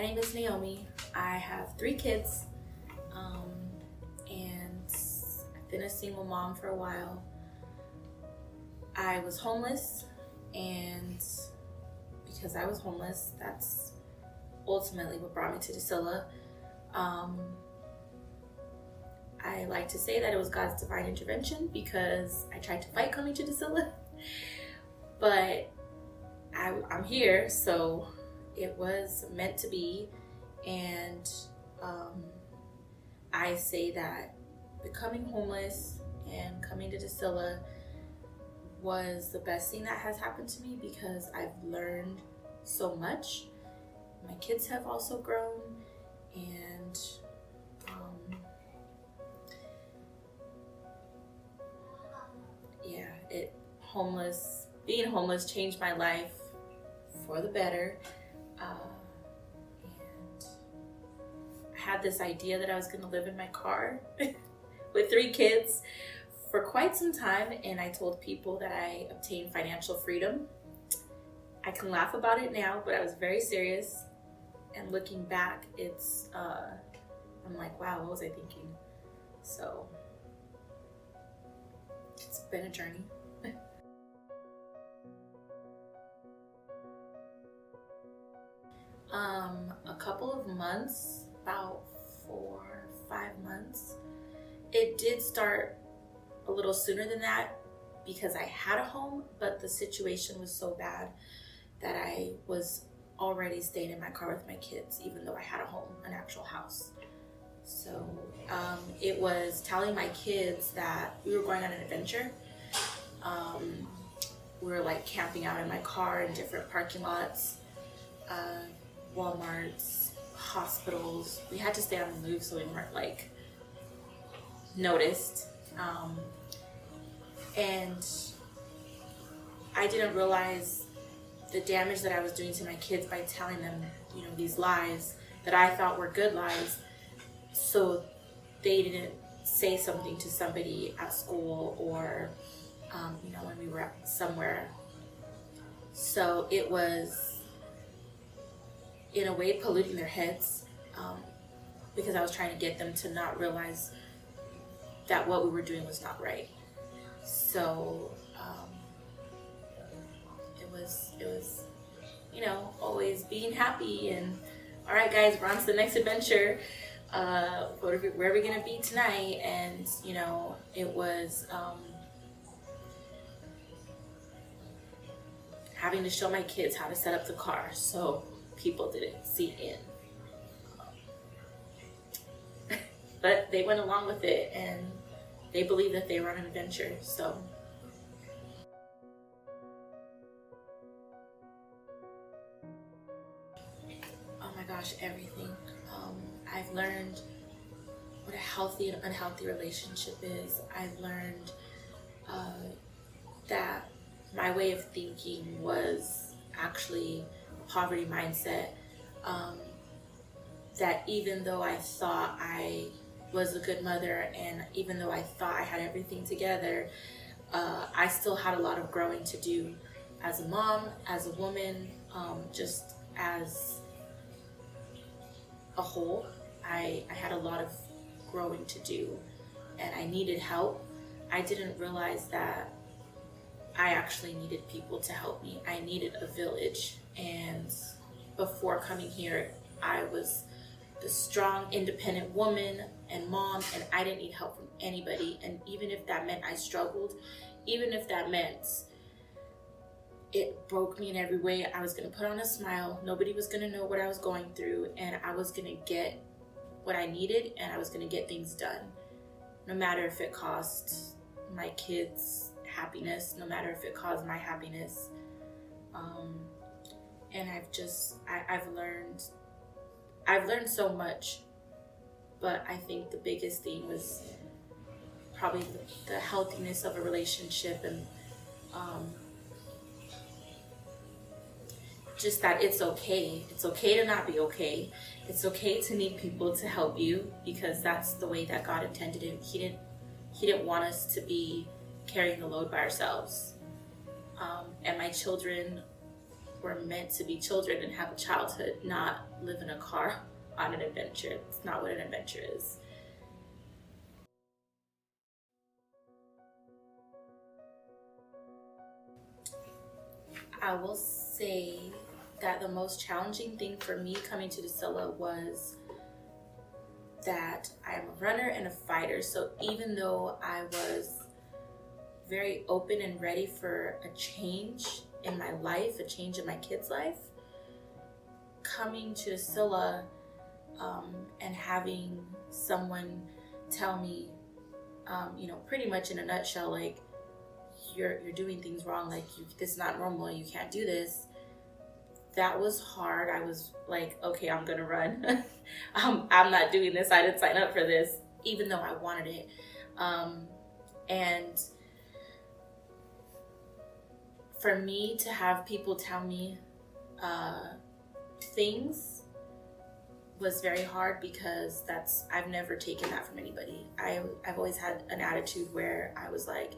name is Naomi. I have 3 kids, and I've been a single mom for a while. I was homeless, and because I was homeless, that's ultimately what brought me to Drusilla. I like to say that it was God's divine intervention because I tried to fight coming to Drusilla, but I'm here, so it was meant to be. And I say that becoming homeless and coming to Drusilla was the best thing that has happened to me because I've learned so much. My kids have also grown, and being homeless changed my life for the better. And I had this idea that I was going to live in my car with 3 kids for quite some time, and I told people that I obtained financial freedom. I can laugh about it now, but I was very serious. And looking back, I'm like, wow, what was I thinking? So it's been a journey. A couple of months, about 4 or 5 months. It did start a little sooner than that because I had a home, but the situation was so bad that I was already staying in my car with my kids, even though I had a home, an actual house. So it was telling my kids that we were going on an adventure. We were like camping out in my car in different parking lots, Walmarts, hospitals. We had to stay on the move so we weren't like noticed. And I didn't realize the damage that I was doing to my kids by telling them, these lies that I thought were good lies, so they didn't say something to somebody at school or, when we were somewhere. So it was, in a way, polluting their heads, because I was trying to get them to not realize that what we were doing was not right. So it was, always being happy and, all right, guys, we're on to the next adventure. Where are we gonna be tonight? And it was having to show my kids how to set up the car so people didn't see in. But they went along with it and they believed that they were on an adventure. So oh my gosh, everything. I've learned what a healthy and unhealthy relationship is. I've learned that my way of thinking was actually a poverty mindset. That even though I thought I was a good mother and even though I thought I had everything together, I still had a lot of growing to do as a mom, as a woman, just as a whole. I had a lot of growing to do and I needed help. I didn't realize that I actually needed people to help me. I needed a village, and before coming here, I was the strong, independent woman and mom, and I didn't need help from anybody. And even if that meant I struggled, even if that meant it broke me in every way, I was gonna put on a smile. Nobody was gonna know what I was going through, and I was gonna get what I needed, and I was gonna get things done. No matter if it cost my kids' happiness, no matter if it caused my happiness. And I've learned so much, but I think the biggest thing was probably the healthiness of a relationship, and just that it's okay. It's okay to not be okay. It's okay to need people to help you, because that's the way that God intended it. He didn't want us to be carrying the load by ourselves. And my children we're meant to be children and have a childhood, not live in a car on an adventure. It's not what an adventure is. I will say that the most challenging thing for me coming to Drusilla was that I am a runner and a fighter. So even though I was very open and ready for a change in my life, a change in my kid's life, coming to Drusilla and having someone tell me, pretty much in a nutshell, like, you're doing things wrong, like, this is not normal, you can't do this. That was hard. I was like, okay, I'm gonna run. I'm not doing this. I didn't sign up for this, even though I wanted it. And for me to have people tell me things was very hard, because I've never taken that from anybody. I've always had an attitude where I was like,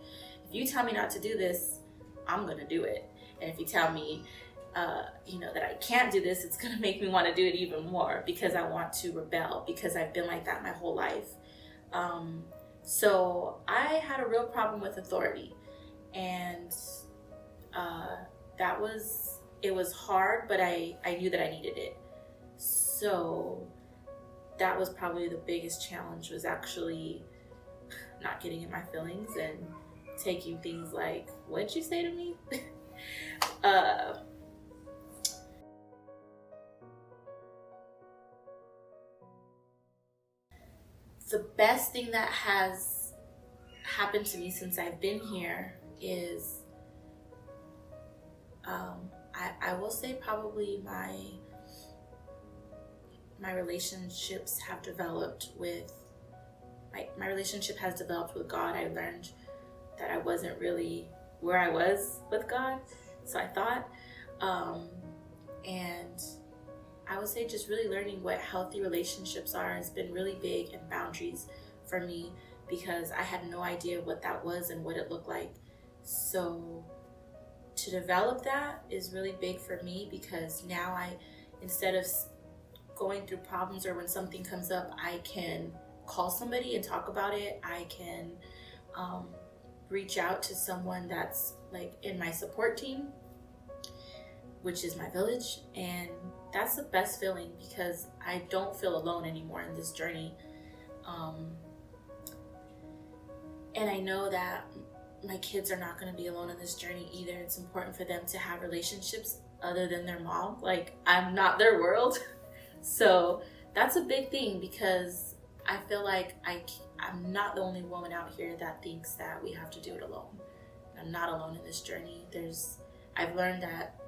if you tell me not to do this, I'm gonna do it. And if you tell me that I can't do this, it's gonna make me want to do it even more, because I want to rebel, because I've been like that my whole life. So I had a real problem with authority, and it was hard, but I knew that I needed it. So that was probably the biggest challenge, was actually not getting in my feelings and taking things like, what'd you say to me? The best thing that has happened to me since I've been here is, I will say probably my relationships have developed with, my relationship has developed with God. I learned that I wasn't really where I was with God, so I thought, and I would say just really learning what healthy relationships are has been really big, and boundaries for me, because I had no idea what that was and what it looked like. So to develop that is really big for me, because now instead of going through problems, or when something comes up, I can call somebody and talk about it. I can reach out to someone that's like in my support team, which is my village, and that's the best feeling, because I don't feel alone anymore in this journey. And I know that my kids are not going to be alone in this journey either. It's important for them to have relationships other than their mom. Like, I'm not their world. So that's a big thing, because I feel like I'm not the only woman out here that thinks that we have to do it alone. I'm not alone in this journey. I've learned that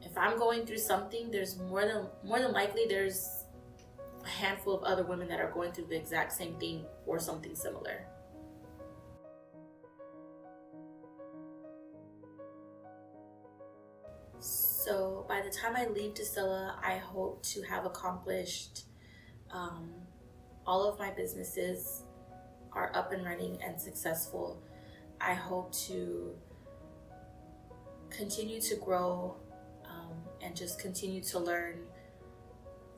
if I'm going through something, there's more than likely there's a handful of other women that are going through the exact same thing or something similar. So by the time I leave Drusilla, I hope to have accomplished all of my businesses are up and running and successful. I hope to continue to grow and just continue to learn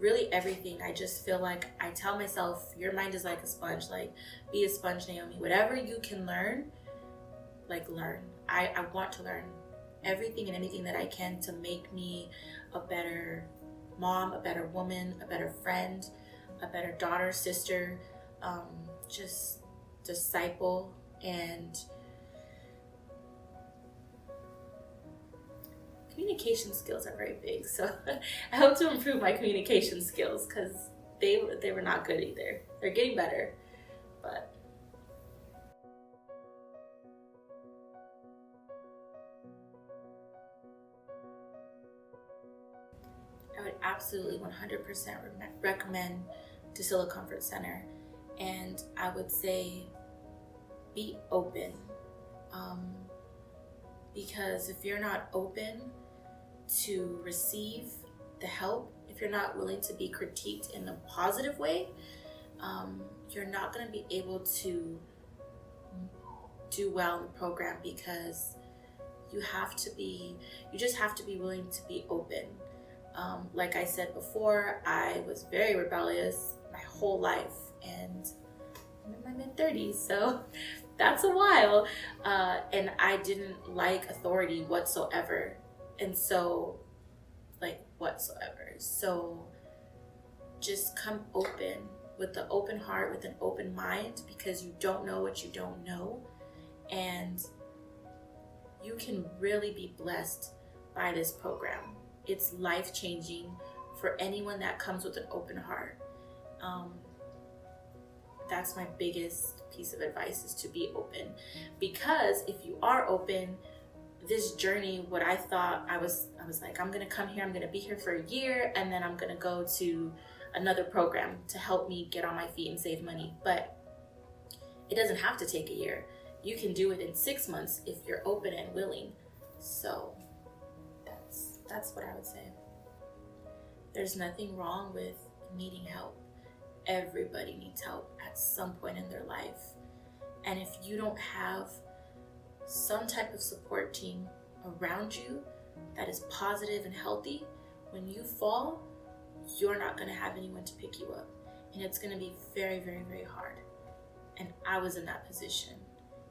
really everything. I just feel like I tell myself, your mind is like a sponge. Like, be a sponge, Naomi. Whatever you can learn, like, learn. I want to learn everything and anything that I can to make me a better mom, a better woman, a better friend, a better daughter, sister, just disciple. And communication skills are very big, so I hope to improve my communication skills, because they were not good either. They're getting better, but I would absolutely 100% recommend Drusilla Comfort Center. And I would say be open, because if you're not open to receive the help, if you're not willing to be critiqued in a positive way, you're not going to be able to do well in the program, because You just have to be willing to be open. Like I said before, I was very rebellious my whole life, and I'm in my mid-30s, so that's a while. And I didn't like authority whatsoever. And so, whatsoever. So just come open with an open heart, with an open mind, because you don't know what you don't know. And you can really be blessed by this program. It's life-changing for anyone that comes with an open heart. That's my biggest piece of advice, is to be open. Because if you are open, this journey, what I thought, I was like, I'm gonna come here, I'm gonna be here for a year, and then I'm gonna go to another program to help me get on my feet and save money. But it doesn't have to take a year. You can do it in 6 months if you're open and willing. So that's what I would say. There's nothing wrong with needing help. Everybody needs help at some point in their life. And if you don't have some type of support team around you that is positive and healthy, when you fall, you're not going to have anyone to pick you up. And it's going to be very, very, very hard. And I was in that position.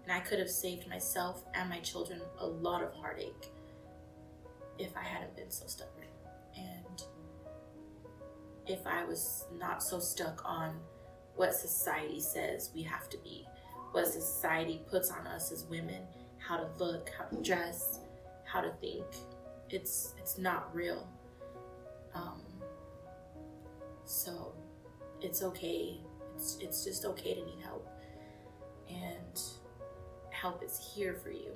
And I could have saved myself and my children a lot of heartache if I hadn't been so stubborn. And if I was not so stuck on what society says we have to be, what society puts on us as women, how to look, how to dress, how to think. It's not real. So it's okay. It's just okay to need help. And help is here for you.